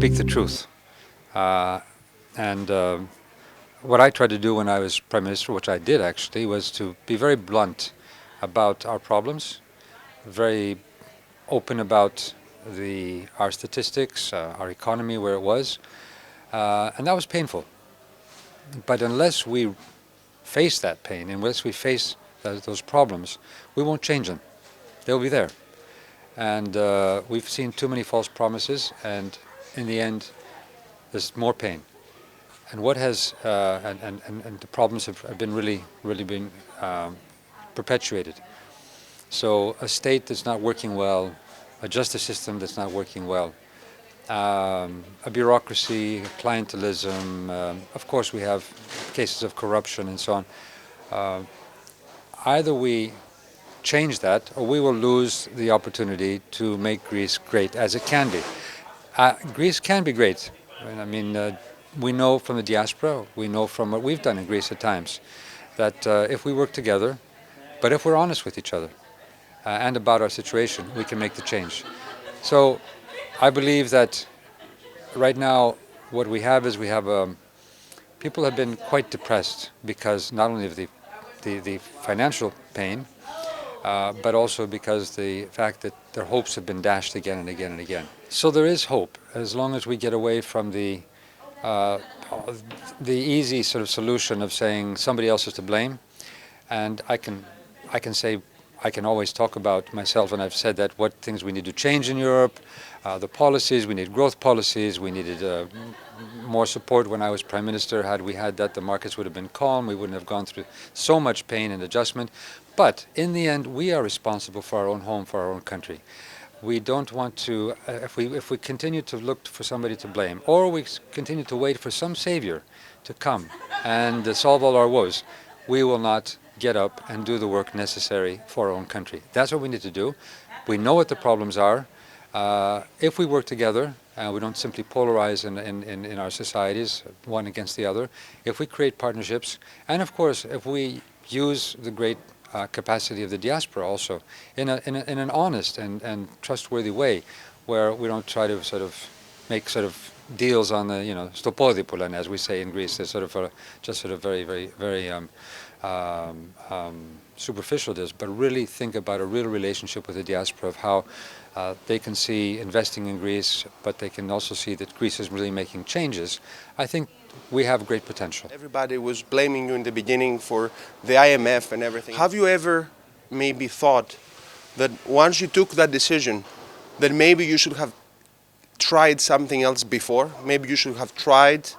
speak the truth. And what I tried to do when I was Prime Minister, which I did actually, was to be very blunt about our problems, very open about our statistics, our economy, where it was, and that was painful. But unless we face that pain, unless we face those problems, we won't change them. They'll be there. And we've seen too many false promises, and in the end, there's more pain. And what has and the problems have been really been perpetuated. So a state that's not working well, a justice system that's not working well, a bureaucracy, clientelism. Of course, we have cases of corruption and so on. Either we change that, or we will lose the opportunity to make Greece great as it can be. Greece can be great. I mean, we know from the diaspora, we know from what we've done in Greece at times, that if we work together, but if we're honest with each other and about our situation, we can make the change. So I believe that right now what we have is people have been quite depressed because not only of the financial pain, but also because the fact that their hopes have been dashed again and again and again. So there is hope as long as we get away from the easy sort of solution of saying somebody else is to blame. And I can say, I can always talk about myself, and I've said that, what things we need to change in Europe, the policies, we need growth policies, we needed more support when I was Prime Minister. Had we had that, the markets would have been calm, we wouldn't have gone through so much pain and adjustment. But in the end, we are responsible for our own home, for our own country. We don't want to, if we continue to look for somebody to blame, or we continue to wait for some savior to come and solve all our woes, we will not get up and do the work necessary for our own country. That's what we need to do. We know what the problems are. If we work together, we don't simply polarize in our societies, one against the other. If we create partnerships, and of course, if we use the great capacity of the diaspora also in an honest and trustworthy way, where we don't try to sort of make sort of deals on the, stopodi poulan, as we say in Greece. It's sort of just sort of very superficial this, but really think about a real relationship with the diaspora of how they can see investing in Greece, but they can also see that Greece is really making changes. I think we have great potential. Everybody was blaming you in the beginning for the IMF and everything. Have you ever maybe thought that once you took that decision, that maybe you should have tried something else before? Maybe you should have tried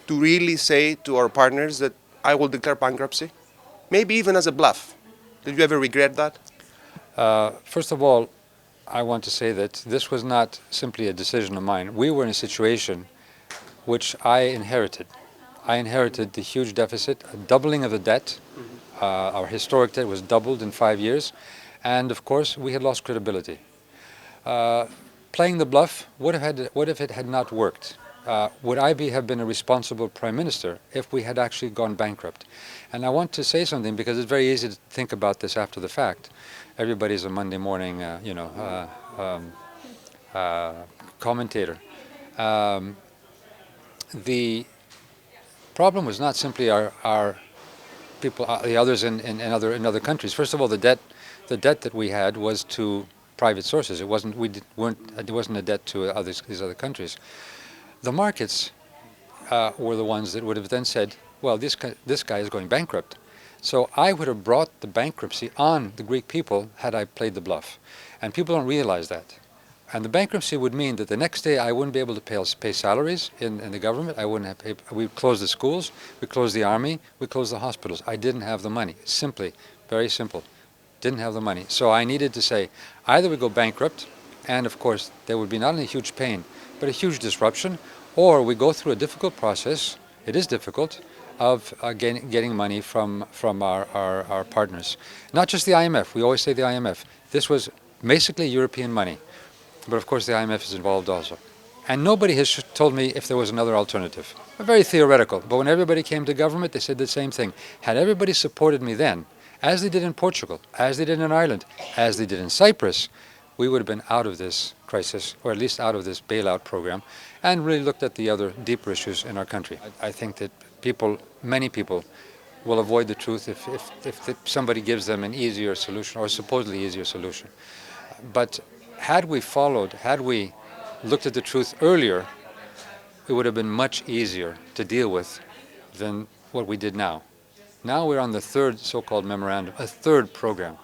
to really say to our partners that I will declare bankruptcy? Maybe even as a bluff. Did you ever regret that? First of all, I want to say that this was not simply a decision of mine. We were in a situation which I inherited. I inherited the huge deficit, a doubling of the debt. Our historic debt was doubled in 5 years. And of course, we had lost credibility. Playing the bluff, what if it had not worked? Would I have been a responsible Prime Minister if we had actually gone bankrupt? And I want to say something because it's very easy to think about this after the fact. Everybody's a Monday morning, commentator. The problem was not simply our people, the others in other countries. First of all, the debt that we had was to private sources. It wasn't a debt to these other countries. The markets were the ones that would have then said, well, this guy is going bankrupt. So I would have brought the bankruptcy on the Greek people had I played the bluff. And people don't realize that. And the bankruptcy would mean that the next day I wouldn't be able to pay salaries in the government. I wouldn't have we'd close the schools, we'd close the army, we'd close the hospitals. I didn't have the money. Simply, very simple. Didn't have the money. So I needed to say, either we go bankrupt, and of course there would be not only a huge pain, but a huge disruption, or we go through a difficult process, it is difficult, of getting money from our partners. Not just the IMF, we always say the IMF. This was basically European money, but of course the IMF is involved also. And nobody has told me if there was another alternative. Very theoretical, but when everybody came to government, they said the same thing. Had everybody supported me then, as they did in Portugal, as they did in Ireland, as they did in Cyprus, we would have been out of this crisis, or at least out of this bailout program, and really looked at the other deeper issues in our country. I think that many people, will avoid the truth if somebody gives them an easier solution, or a supposedly easier solution. But had we looked at the truth earlier, it would have been much easier to deal with than what we did now. Now we're on the third so-called memorandum, a third program.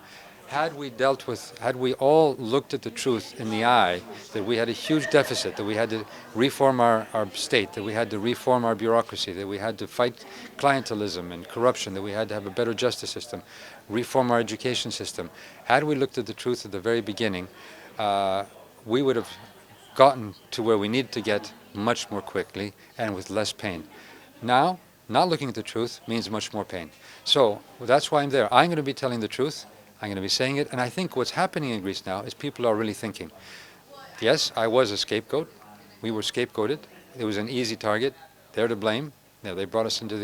Had we all looked at the truth in the eye, that we had a huge deficit, that we had to reform our state, that we had to reform our bureaucracy, that we had to fight clientelism and corruption, that we had to have a better justice system, reform our education system. Had we looked at the truth at the very beginning, we would have gotten to where we needed to get much more quickly and with less pain. Now, not looking at the truth means much more pain. So that's why I'm there. I'm going to be telling the truth. I'm going to be saying it. And I think what's happening in Greece now is people are really thinking. Yes, I was a scapegoat. We were scapegoated. It was an easy target. They're to blame. They brought us into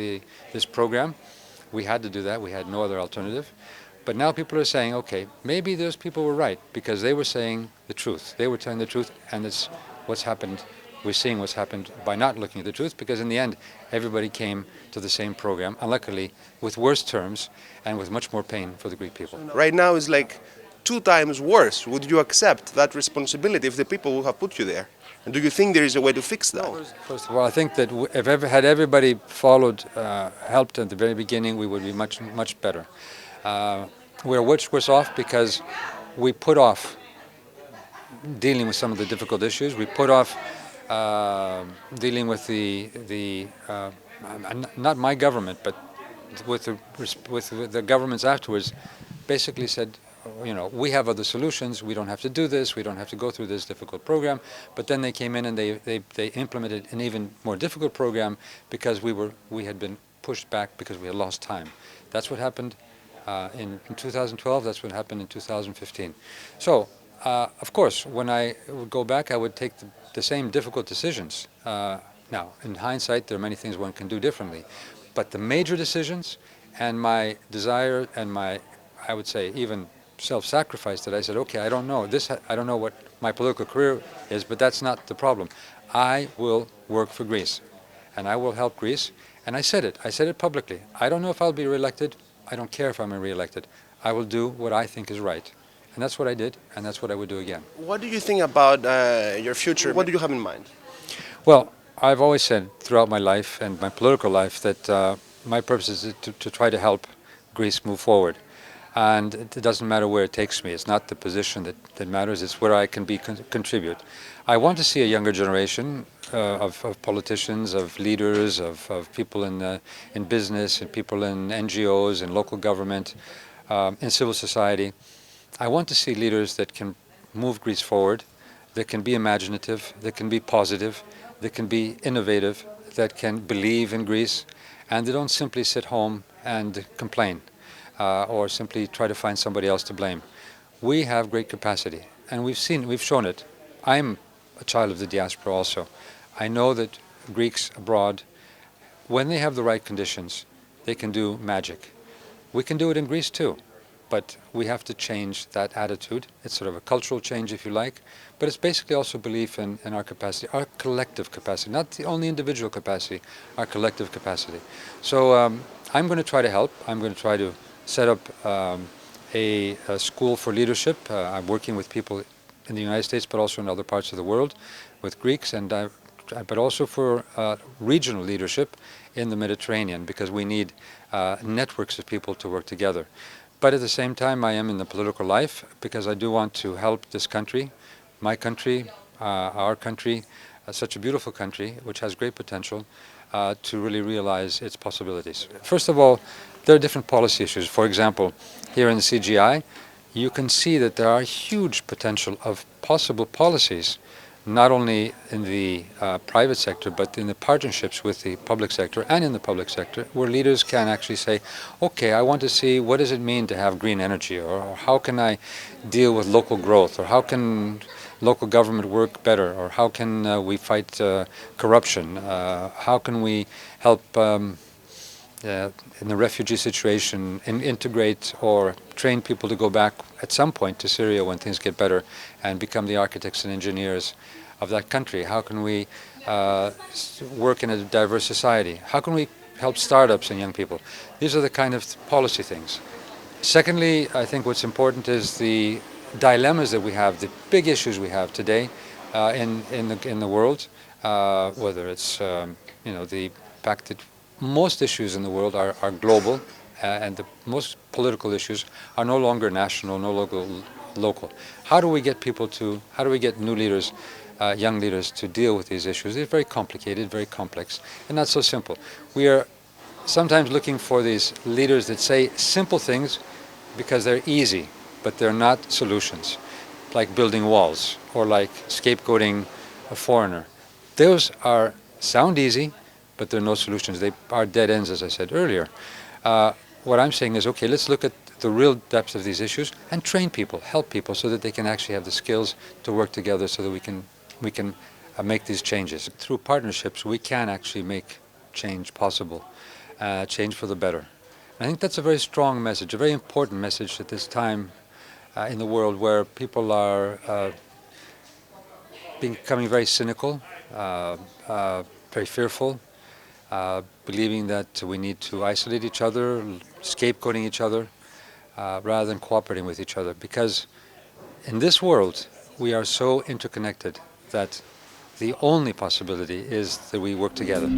this program. We had to do that. We had no other alternative. But now people are saying, okay, maybe those people were right, because they were saying the truth. They were telling the truth, and it's what's happened. We're seeing what's happened by not looking at the truth, because in the end, everybody came to the same program, and luckily with worse terms and with much more pain for the Greek people. Right now is like 2 times worse. Would you accept that responsibility if the people who have put you there? And do you think there is a way to fix that? First of all, I think that had everybody followed, helped at the very beginning, we would be much, much better. We're much worse off because we put off dealing with some of the difficult issues. We put off dealing with not my government, but with the governments afterwards, basically said, we have other solutions. We don't have to do this. We don't have to go through this difficult program. But then they came in and they implemented an even more difficult program because we had been pushed back because we had lost time. That's what happened in 2012. That's what happened in 2015. So, of course, when I would go back, I would take the same difficult decisions. Now, in hindsight, there are many things one can do differently. But the major decisions and my desire and I would say, even self-sacrifice, that I said, okay, I don't know I don't know what my political career is, but that's not the problem. I will work for Greece, and I will help Greece. And I said it publicly. I don't know if I'll be reelected. I don't care if I'm reelected. I will do what I think is right. And that's what I did, and that's what I would do again. What do you think about your future? What do you have in mind? Well, I've always said throughout my life and my political life that my purpose is to try to help Greece move forward. And it doesn't matter where it takes me. It's not the position that matters. It's where I can contribute. I want to see a younger generation of politicians, of leaders, of people in business, and people in NGOs, in local government, in civil society. I want to see leaders that can move Greece forward, that can be imaginative, that can be positive, that can be innovative, that can believe in Greece, and they don't simply sit home and complain. Or simply try to find somebody else to blame. We have great capacity, and we've shown it. I'm a child of the diaspora also. I know that Greeks abroad, when they have the right conditions, they can do magic. We can do it in Greece too, but we have to change that attitude. It's sort of a cultural change, if you like, but it's basically also belief in our capacity, our collective capacity, not the only individual capacity, our collective capacity. So I'm going to try to help. I'm going to try to set up a school for leadership. I'm working with people in the United States, but also in other parts of the world, with Greeks, but also for regional leadership in the Mediterranean, because we need networks of people to work together. But at the same time, I am in the political life because I do want to help this country, my country, our country, such a beautiful country, which has great potential, to really realize its possibilities. First of all, there are different policy issues. For example, here in the CGI, you can see that there are huge potential of possible policies, not only in the private sector, but in the partnerships with the public sector and in the public sector, where leaders can actually say, okay, I want to see what does it mean to have green energy, or how can I deal with local growth, or how can local government work better, or how can we fight corruption, how can we help in the refugee situation, integrate or train people to go back at some point to Syria when things get better and become the architects and engineers of that country? How can we work in a diverse society? How can we help startups and young people? These are the kind of policy things. Secondly, I think what's important is the dilemmas that we have, the big issues we have today in the world, whether it's the fact that most issues in the world are global, and the most political issues are no longer national, no longer local. How do we get new leaders, young leaders, to deal with these issues? They're very complicated, very complex, and not so simple. We are sometimes looking for these leaders that say simple things because they're easy, but they're not solutions, like building walls or like scapegoating a foreigner. Those sound easy, but they're no solutions. They are dead ends, as I said earlier. What I'm saying is, okay, let's look at the real depths of these issues and train people, help people, so that they can actually have the skills to work together, so that we can make these changes. Through partnerships, we can actually make change possible, change for the better. And I think that's a very strong message, a very important message at this time in the world where people are becoming very cynical, very fearful, believing that we need to isolate each other, scapegoating each other, rather than cooperating with each other. Because in this world, we are so interconnected that the only possibility is that we work together.